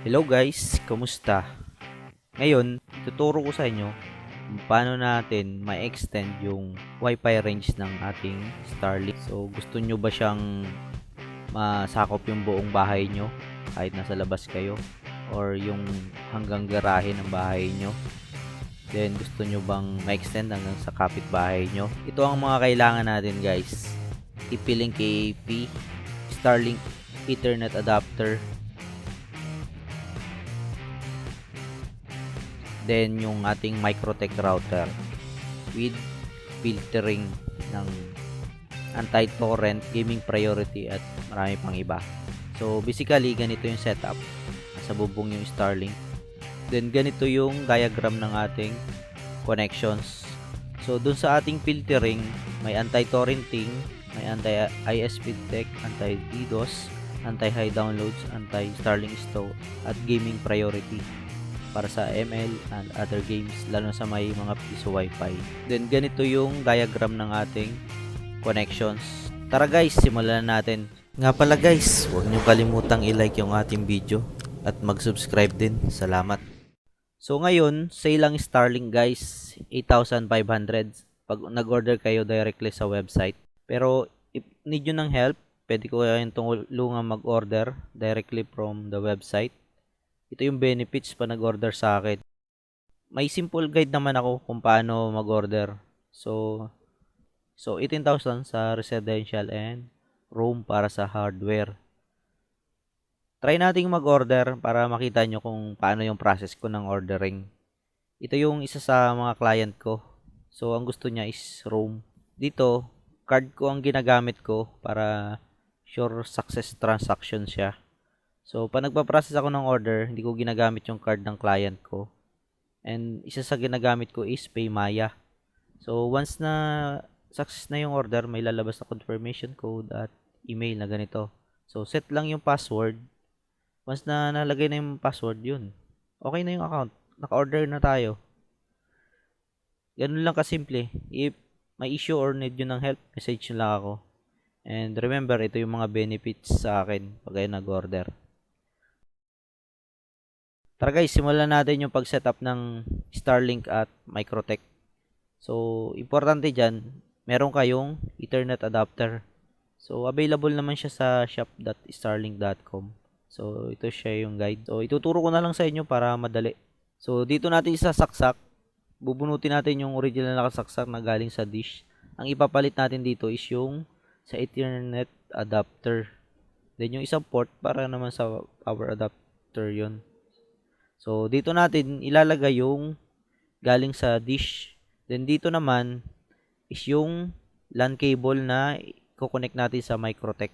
Hello guys, kumusta? Ngayon, tuturo ko sa inyo kung paano natin ma-extend yung Wi-Fi range ng ating Starlink. So, gusto nyo ba siyang masakop yung buong bahay nyo kahit nasa labas kayo or yung hanggang garahe ng bahay nyo? Then, gusto nyo bang ma-extend hanggang sa kapitbahay nyo? Ito ang mga kailangan natin guys. TP-Link KAP, Starlink Ethernet Adapter, then yung ating Microtech router with filtering ng anti-torrent, gaming priority at marami pang iba. So basically ganito yung setup. Nasa bubong yung Starlink. Then ganito yung diagram ng ating connections. So dun sa ating filtering, may anti-torrenting, may anti-ISP detect, anti-DDoS, anti-high downloads, anti-Starlink Stow at gaming priority para sa ML and other games, lalo sa may mga piso wifi. Then ganito yung diagram ng ating connections. Tara guys, simulan natin. Nga pala guys, huwag niyo kalimutang i-like yung ating video at mag-subscribe din. Salamat. So ngayon, sale lang Starlink guys, 8,500 pag nag-order kayo directly sa website. Pero if need nyo ng help, pwede ko kayong tulungan mag-order directly from the website. Ito yung benefits pa nag-order sa akin. May simple guide naman ako kung paano mag-order. So 18,000 sa residential and room para sa hardware. Try nating mag-order para makita nyo kung paano yung process ko ng ordering. Ito yung isa sa mga client ko. So ang gusto niya is room. Dito, card ko ang ginagamit ko para sure success transaction siya. So, pag nagpa-process ako ng order, hindi ko ginagamit yung card ng client ko. And isa sa ginagamit ko is Paymaya. So, once na success na yung order, may lalabas na confirmation code at email na ganito. So, set lang yung password. Once na nalagay na yung password, yun. Okay na yung account. Naka-order na tayo. Ganun lang kasimple. If may issue or need nyo ng help, message nyo lang ako. And remember, ito yung mga benefits sa akin pag kayo nag-order. Tara guys, simulan natin yung pag-setup ng Starlink at Microtech. So, importante dyan, meron kayong Ethernet adapter. So, available naman siya sa shop.starlink.com. So, ito siya yung guide. So, ituturo ko na lang sa inyo para madali. So, dito natin isasaksak. Bubunutin natin yung original na nakasaksak na galing sa dish. Ang ipapalit natin dito is yung sa Ethernet adapter. Then, yung isang port para naman sa power adapter yon. So, dito natin ilalagay yung galing sa dish. Then, dito naman is yung LAN cable na i-connect natin sa Microtech.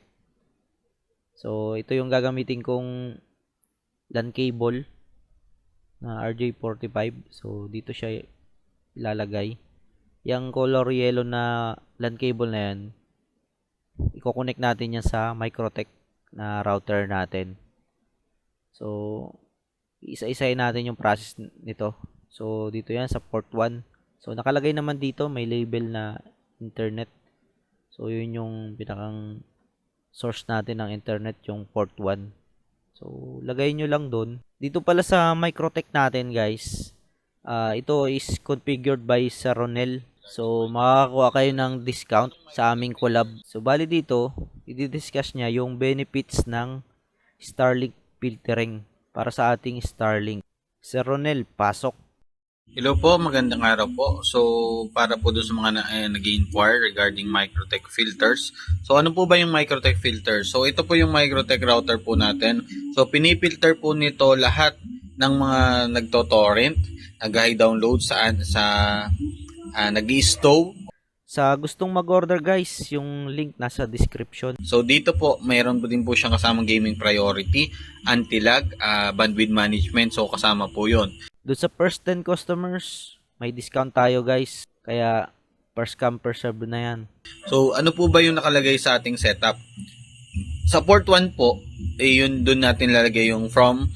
So, ito yung gagamitin kong LAN cable na RJ45. So, dito siya ilalagay. Yung color yellow na LAN cable na yan, i-connect natin yan sa Microtech na router natin. So, isa-isahin natin yung process nito. So, dito yan sa port 1. So, nakalagay naman dito, may label na internet. So, yun yung pinakang source natin ng internet, yung port 1. So, lagay nyo lang dun. Dito pala sa Microtech natin, guys, ito is configured by Saronel. So, makakakuha kayo ng discount sa aming collab. So, bali dito, i-discuss niya yung benefits ng Starlink filtering para sa ating Starlink. Sir Ronel, pasok. Hello po, magandang araw po. So, para po doon sa mga nag-inquire regarding Microtech filters. So, ano po ba yung Microtech filter? So, ito po yung Microtech router po natin. So, pinifilter po nito lahat ng mga nagto-torrent, nag-high download nag-i-stow. Sa gustong mag-order guys, yung link nasa description. So, dito po, mayroon po din po siyang kasamang gaming priority, anti-lag, bandwidth management. So, kasama po yun. Doon sa first 10 customers, may discount tayo guys. Kaya, first come, first serve na yan. So, ano po ba yung nakalagay sa ating setup? Sa port 1 po, yun doon natin lalagay yung from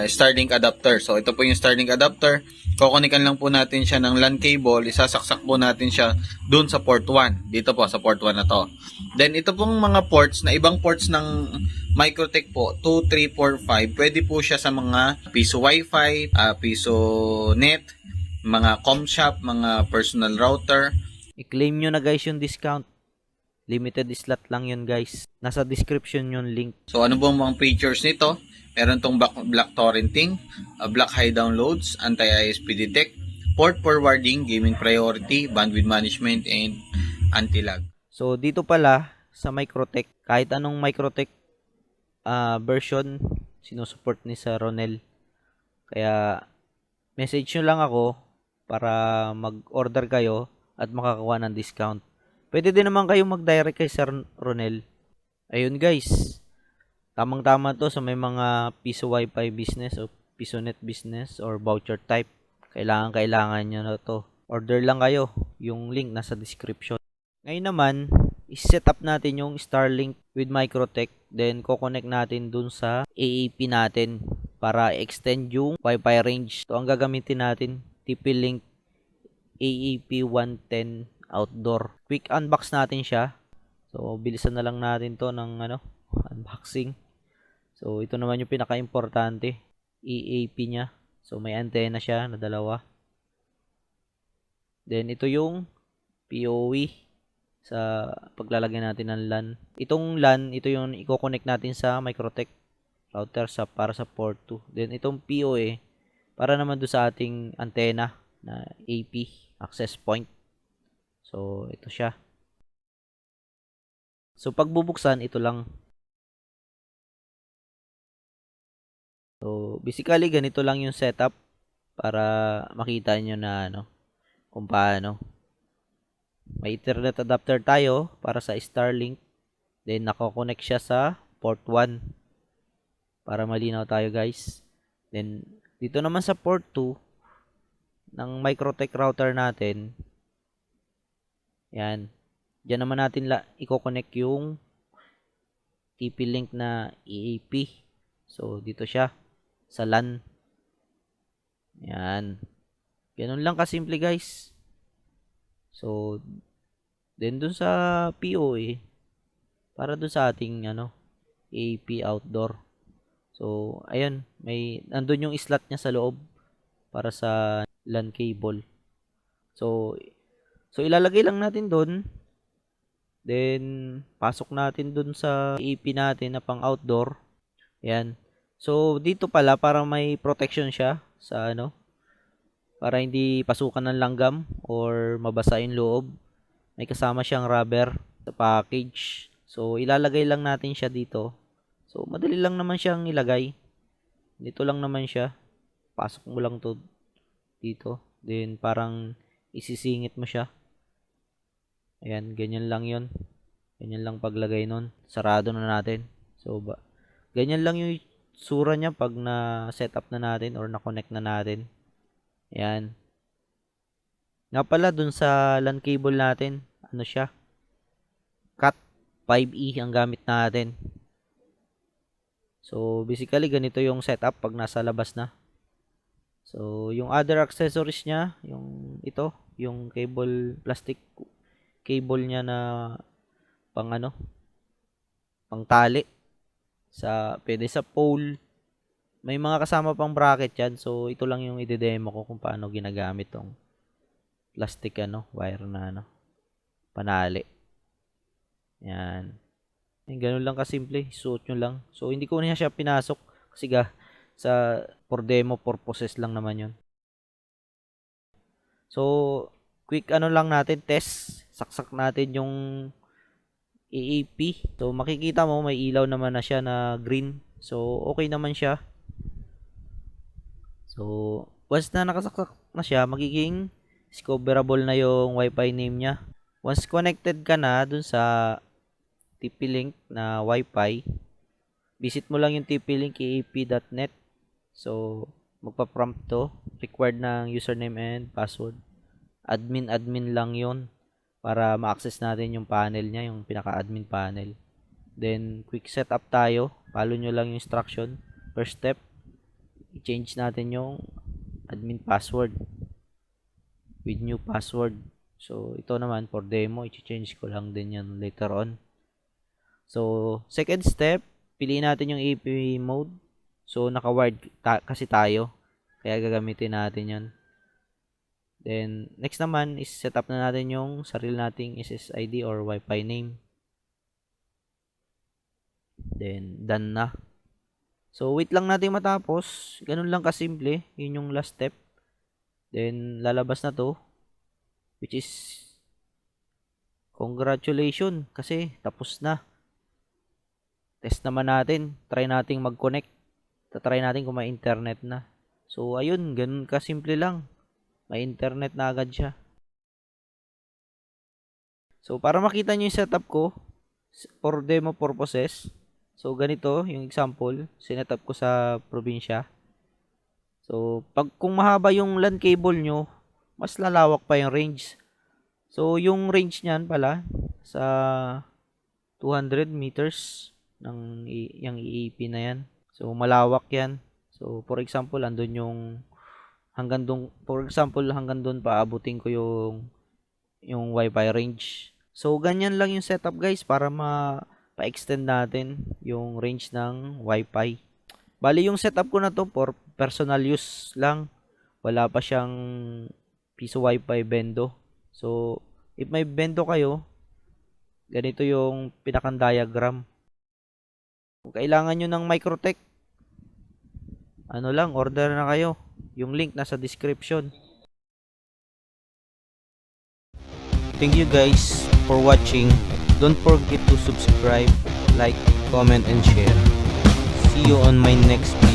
Starlink adapter. So ito po yung Starlink adapter. Kokonikan lang po natin siya ng LAN cable, isasaksak po natin siya doon sa port 1. Dito po sa port 1 na to. Then ito pong mga ports na ibang ports ng Microtech po, 2, 3, 4, 5, pwede po siya sa mga piso wifi, piso net, mga com shop, mga personal router. I-claim nyo na guys yung discount. Limited slot lang yun guys. Nasa description yung link. So ano bang mga features nito? Meron tong block torrenting, block high downloads, anti-ISP detect, port forwarding, gaming priority, bandwidth management, and anti-lag. So dito pala sa Microtech, kahit anong Microtech version sinusupport ni Sir Ronel. Kaya message nyo lang ako para mag-order kayo at makakuha ng discount. Pwede din naman kayo mag-direct kay Sir Ronel. Ayun guys, tamang-tama to sa may mga piso wifi business o piso net business or voucher type. Kailangan nyo na to. Order lang kayo. Yung link nasa description. Ngayon naman, i-set up natin yung Starlink with Microtech. Then, ko-connect natin dun sa AAP natin para extend yung Wi-Fi range. So, ang gagamitin natin, TP-Link AAP 110 outdoor. Quick unbox natin siya. So, bilisan na lang natin to ng unboxing. So, ito naman yung pinaka-importante. AAP niya. So, may antenna siya na dalawa. Then, ito yung PoE sa paglalagay natin ng LAN. Itong LAN, ito yung i-connect natin sa Microtech router para sa port 2. Then, itong PoE, para naman doon sa ating antenna na AP, access point. So, ito siya. So, pagbubuksan, ito lang. So, basically, ganito lang yung setup para makita nyo na kung paano. May Ethernet adapter tayo para sa Starlink. Then, nako-connect siya sa port 1 para malinaw tayo guys. Then, dito naman sa port 2 ng Microtech router natin, yan. Diyan naman natin i-connect yung TP-Link na EAP. So, dito siya sa LAN. Yan. Ganun lang kasimple guys. So, then dun sa PoE, para dun sa ating EAP outdoor. So, ayun, nandun yung slot niya sa loob para sa LAN cable. So ilalagay lang natin dun. Then, pasok natin dun sa EAP natin na pang outdoor. Ayan. So, dito pala, para may protection siya sa para hindi pasukan ng langgam or mabasa yung loob. May kasama siyang rubber sa package. So, ilalagay lang natin siya dito. So, madali lang naman siyang ilagay. Dito lang naman siya. Pasok mo lang to dito. Then, parang isisingit mo siya. Ayan, ganyan lang yon. Ganyan lang paglagay nun. Sarado na natin. So, ganyan lang yung sura niya pag na-set up na natin or na-connect na natin. Ayan. Nga pala, dun sa LAN cable natin, ano siya? Cat 5E ang gamit natin. So, basically, ganito yung setup pag nasa labas na. So, yung other accessories niya, yung cable, plastic cable niya na pang tali. Pwede sa pole. May mga kasama pang bracket yan. So, ito lang yung i-demo ko kung paano ginagamit tong plastic wire na panali. Yan. Ganun lang kasimple. Suot nyo lang. So, hindi ko na siya pinasok kasi for demo purposes lang naman yun. So, quick lang natin, test. Saksak natin yung AAP. So, makikita mo may ilaw naman na siya na green. So, okay naman siya. So, once na nakasaksak na siya, magiging discoverable na yung Wi-Fi name niya. Once connected ka na dun sa TP-Link na Wi-Fi, visit mo lang yung TP-Link eap.net. So, magpa-prompt to. Required ng username and password. Admin lang yon para ma-access natin yung panel niya, yung pinaka-admin panel. Then, quick setup tayo. Follow nyo lang yung instruction. First step, i-change natin yung admin password with new password. So, ito naman for demo, i-change ko lang din yan later on. So, second step, piliin natin yung AP mode. So, naka-wired kasi tayo. Kaya gagamitin natin yan. Then, next naman is set up na natin yung sarili nating SSID or Wi-Fi name. Then, done na. So, wait lang natin matapos. Ganun lang kasimple. Yun yung last step. Then, lalabas na to. Which is, congratulations. Kasi, tapos na. Test naman natin. Try nating mag-connect. Tatry natin kung may internet na. So, ayun. Ganun kasimple lang. May internet na agad siya. So, para makita nyo yung setup ko, for demo purposes, so, ganito yung example. Sinetup ko sa probinsya. So, kung mahaba yung LAN cable nyo, mas lalawak pa yung range. So, yung range niyan pala, sa 200 meters ng yung EAP na yan. So, malawak yan. So, for example, andun yung hanggang doon paabutin ko yung Wi-Fi range. So, ganyan lang yung setup guys para pa-extend natin yung range ng Wi-Fi. Bali, yung setup ko na to for personal use lang. Wala pa siyang piso Wi-Fi bendo. So, if may bendo kayo, ganito yung pinakang diagram. Kung kailangan nyo ng Microtech, order na kayo. Yung link nasa description. Thank you guys for watching. Don't forget to subscribe, like, comment, and share. See you on my next video.